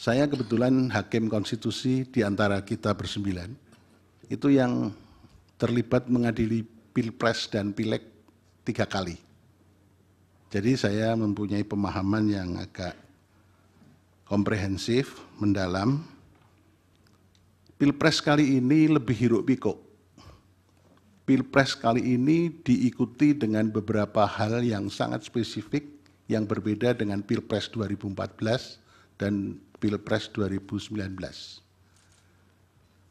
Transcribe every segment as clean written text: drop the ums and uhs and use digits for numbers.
Saya kebetulan hakim konstitusi di antara kita bersembilan, itu yang terlibat mengadili Pilpres dan Pileg 3 kali. Jadi saya mempunyai pemahaman yang agak komprehensif, mendalam. Pilpres kali ini lebih hiruk pikuk. Pilpres kali ini diikuti dengan beberapa hal yang sangat spesifik yang berbeda dengan Pilpres 2014 dan Pilpres 2019.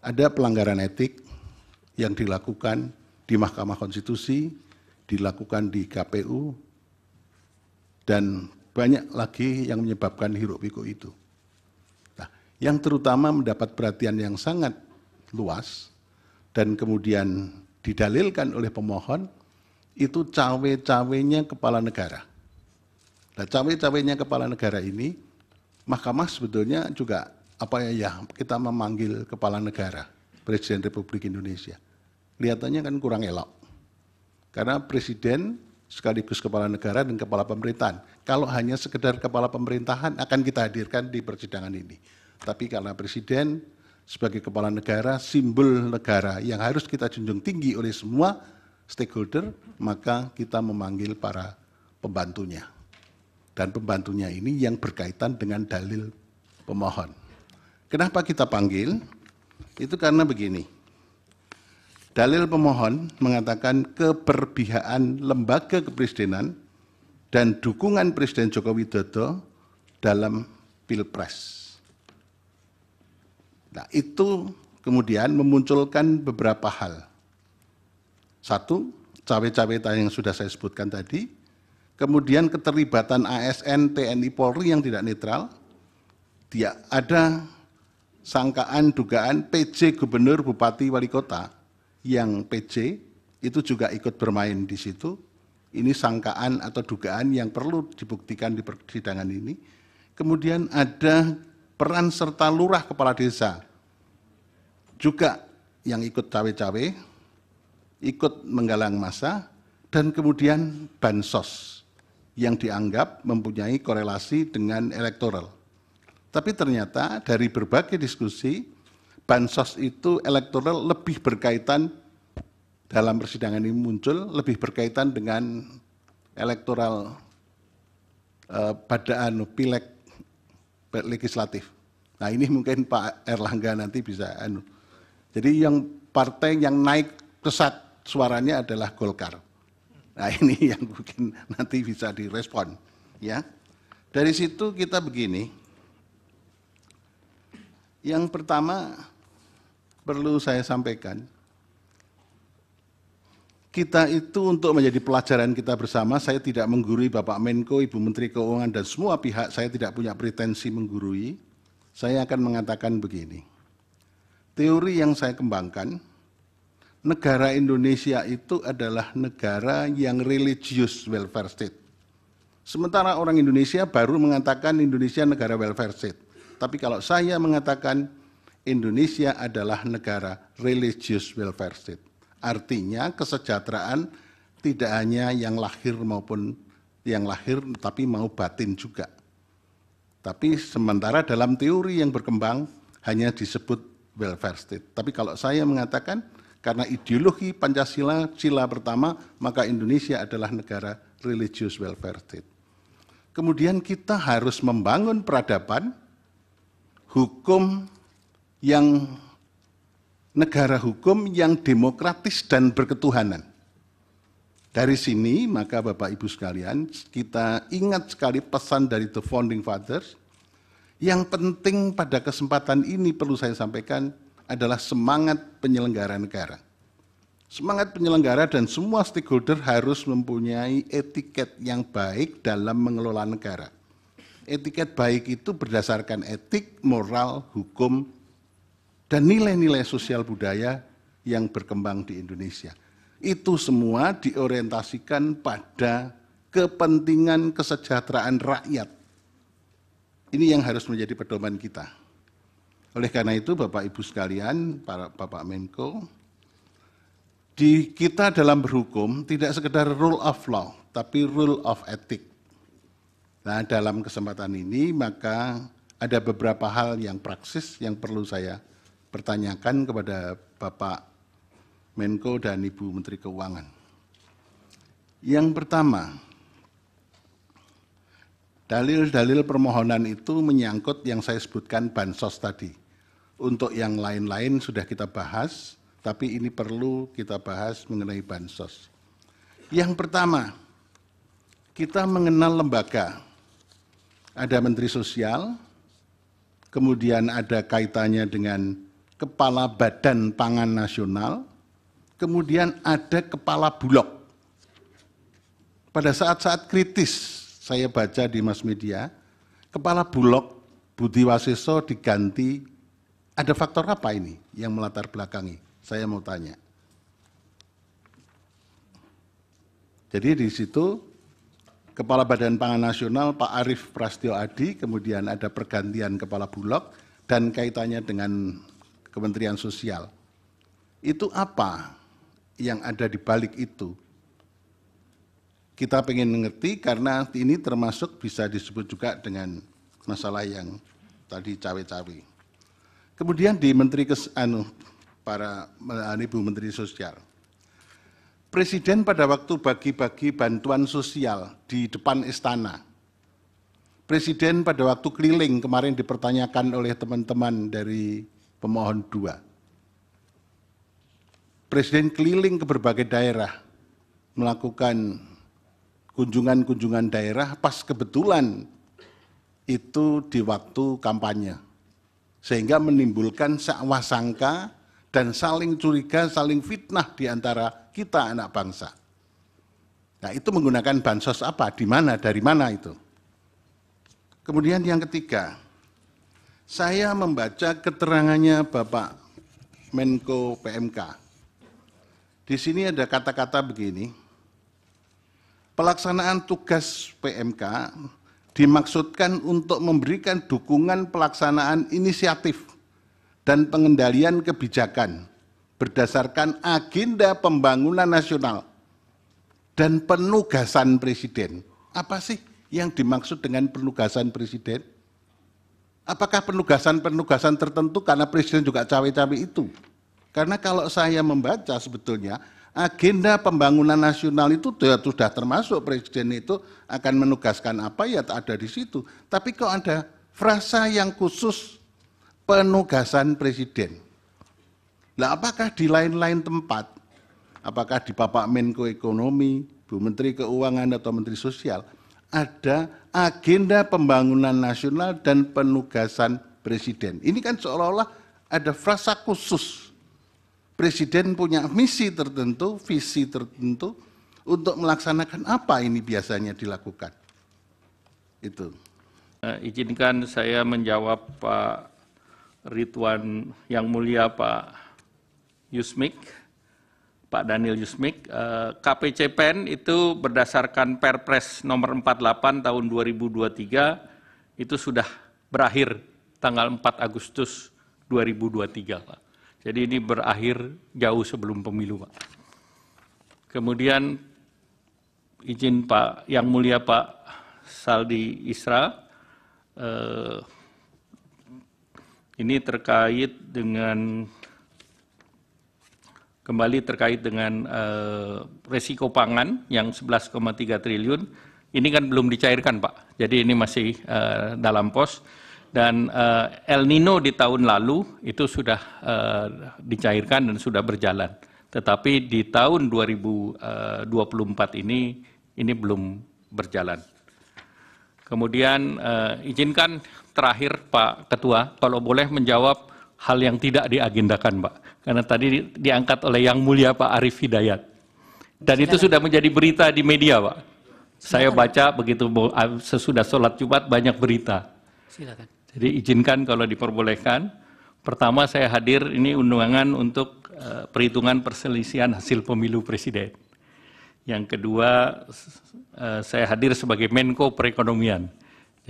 Ada pelanggaran etik yang dilakukan di Mahkamah Konstitusi, dilakukan di KPU, dan banyak lagi yang menyebabkan hiruk pikuk itu. Nah, yang terutama mendapat perhatian yang sangat luas dan kemudian didalilkan oleh pemohon itu cawe-cawenya kepala negara. Nah, cawe-cawenya kepala negara ini Mahkamah sebetulnya juga kita memanggil kepala negara, Presiden Republik Indonesia. Kelihatannya kan kurang elok. Karena presiden sekaligus kepala negara dan kepala pemerintahan. Kalau hanya sekedar kepala pemerintahan akan kita hadirkan di persidangan ini. Tapi karena presiden sebagai kepala negara, simbol negara yang harus kita junjung tinggi oleh semua stakeholder, maka kita memanggil para pembantunya. Dan pembantunya ini yang berkaitan dengan dalil pemohon. Kenapa kita panggil? Itu karena begini. Dalil pemohon mengatakan keberpihakan lembaga kepresidenan dan dukungan Presiden Joko Widodo dalam Pilpres. Nah, itu kemudian memunculkan beberapa hal. Satu, cawe-cawe yang sudah saya sebutkan tadi. Kemudian keterlibatan ASN, TNI, Polri yang tidak netral. Ada sangkaan, dugaan PJ Gubernur, Bupati, Wali Kota yang PJ itu juga ikut bermain di situ. Ini sangkaan atau dugaan yang perlu dibuktikan di persidangan ini. Kemudian ada peran serta lurah kepala desa juga yang ikut cawe-cawe, ikut menggalang massa, dan kemudian bansos yang dianggap mempunyai korelasi dengan elektoral. Tapi ternyata dari berbagai diskusi, bansos itu elektoral lebih berkaitan, dalam persidangan ini muncul, lebih berkaitan dengan elektoral pada pileg legislatif. Nah, ini mungkin Pak Erlangga nanti bisa. Jadi yang partai yang naik pesat suaranya adalah Golkar. Nah, ini yang mungkin nanti bisa direspon, ya. Dari situ kita begini. Yang pertama perlu saya sampaikan, kita itu untuk menjadi pelajaran kita bersama, saya tidak menggurui Bapak Menko, Ibu Menteri Keuangan, dan semua pihak, saya tidak punya pretensi menggurui. Saya akan mengatakan begini, teori yang saya kembangkan, negara Indonesia itu adalah negara yang religious welfare state. Sementara orang Indonesia baru mengatakan Indonesia negara welfare state. Tapi kalau saya mengatakan Indonesia adalah negara religious welfare state. Artinya kesejahteraan tidak hanya yang lahir maupun yang lahir, tapi mau batin juga. Tapi sementara dalam teori yang berkembang hanya disebut welfare state. Tapi kalau saya mengatakan karena ideologi Pancasila, sila pertama, maka Indonesia adalah negara religious welfare state. Kemudian kita harus membangun peradaban, hukum yang negara hukum yang demokratis dan berketuhanan. Dari sini, maka Bapak Ibu sekalian, kita ingat sekali pesan dari The Founding Fathers. Yang penting pada kesempatan ini perlu saya sampaikan, adalah semangat penyelenggara negara. Semangat penyelenggara dan semua stakeholder harus mempunyai etiket yang baik dalam mengelola negara. Etiket baik itu berdasarkan etik, moral, hukum, dan nilai-nilai sosial budaya yang berkembang di Indonesia. Itu semua diorientasikan pada kepentingan kesejahteraan rakyat. Ini yang harus menjadi pedoman kita. Oleh karena itu, Bapak Ibu sekalian, para Bapak Menko, di kita dalam berhukum tidak sekedar rule of law, tapi rule of ethic. Nah, dalam kesempatan ini maka ada beberapa hal yang praksis yang perlu saya pertanyakan kepada Bapak Menko dan Ibu Menteri Keuangan. Yang pertama, dalil-dalil permohonan itu menyangkut yang saya sebutkan bansos tadi. Untuk yang lain-lain sudah kita bahas, tapi ini perlu kita bahas mengenai bansos. Yang pertama, kita mengenal lembaga. Ada Menteri Sosial, kemudian ada kaitannya dengan Kepala Badan Pangan Nasional, kemudian ada Kepala Bulog. Pada saat-saat kritis, saya baca di mass media, Kepala Bulog Budi Waseso diganti. Ada faktor apa ini yang melatar belakangi? Saya mau tanya. Jadi di situ Kepala Badan Pangan Nasional Pak Arief Prasetyo Adi, kemudian ada pergantian Kepala Bulog dan kaitannya dengan Kementerian Sosial. Itu apa yang ada di balik itu? Kita pengen mengerti karena ini termasuk bisa disebut juga dengan masalah yang tadi cawe-cawe. Kemudian di Ibu Menteri Sosial. Presiden pada waktu bagi-bagi bantuan sosial di depan istana. Presiden pada waktu keliling kemarin dipertanyakan oleh teman-teman dari pemohon 2. Presiden keliling ke berbagai daerah, melakukan kunjungan-kunjungan daerah pas kebetulan itu di waktu kampanye. Sehingga menimbulkan sangka dan saling curiga, saling fitnah di antara kita anak bangsa. Nah, itu menggunakan bansos apa? Di mana? Dari mana itu? Kemudian yang ketiga, saya membaca keterangannya Bapak Menko PMK. Di sini ada kata-kata begini, pelaksanaan tugas PMK dimaksudkan untuk memberikan dukungan pelaksanaan inisiatif dan pengendalian kebijakan berdasarkan agenda pembangunan nasional dan penugasan presiden. Apa sih yang dimaksud dengan penugasan presiden? Apakah penugasan-penugasan tertentu karena presiden juga cawe-cawe itu? Karena kalau saya membaca sebetulnya agenda pembangunan nasional itu sudah termasuk presiden itu akan menugaskan apa ya ada di situ. Tapi kok ada frasa yang khusus penugasan presiden. Nah, apakah di lain-lain tempat, apakah di Bapak Menko Ekonomi, Bu Menteri Keuangan atau Menteri Sosial, ada agenda pembangunan nasional dan penugasan presiden. Ini kan seolah-olah ada frasa khusus. Presiden punya misi tertentu, visi tertentu, untuk melaksanakan apa ini biasanya dilakukan. Itu. Izinkan saya menjawab Pak Ridwan Yang Mulia Pak Yusmik, Pak Daniel Yusmik. KPCPEN itu berdasarkan Perpres nomor 48 tahun 2023 itu sudah berakhir tanggal 4 Agustus 2023, Pak. Jadi ini berakhir jauh sebelum pemilu, Pak. Kemudian izin Pak Yang Mulia Pak Saldi Isra, ini terkait dengan resiko pangan yang 11,3 triliun. Ini kan belum dicairkan, Pak. Jadi ini masih dalam pos. Dan El Nino di tahun lalu itu sudah dicairkan dan sudah berjalan. Tetapi di tahun 2024 ini belum berjalan. Kemudian izinkan terakhir Pak Ketua, kalau boleh menjawab hal yang tidak diagendakan, Pak. Karena tadi diangkat oleh Yang Mulia Pak Arief Hidayat. Dan silakan. Itu sudah menjadi berita di media, Pak. Silakan. Saya baca begitu sesudah sholat Jumat banyak berita. Silakan. Jadi izinkan kalau diperbolehkan. Pertama saya hadir ini undangan untuk perhitungan perselisihan hasil pemilu presiden. Yang kedua saya hadir sebagai Menko Perekonomian.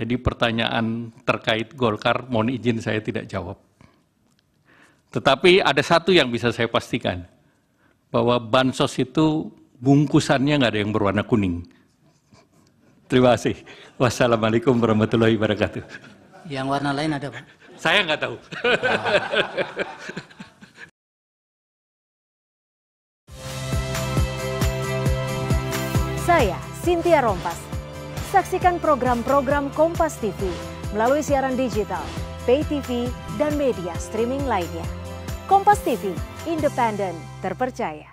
Jadi pertanyaan terkait Golkar mohon izin saya tidak jawab. Tetapi ada satu yang bisa saya pastikan, bahwa bansos itu bungkusannya nggak ada yang berwarna kuning. Terima kasih. Wassalamualaikum warahmatullahi wabarakatuh. Yang warna lain ada, Pak? Saya nggak tahu. Saya Cynthia Rompas. Saksikan program-program Kompas TV melalui siaran digital, pay TV, dan media streaming lainnya. Kompas TV, independen, terpercaya.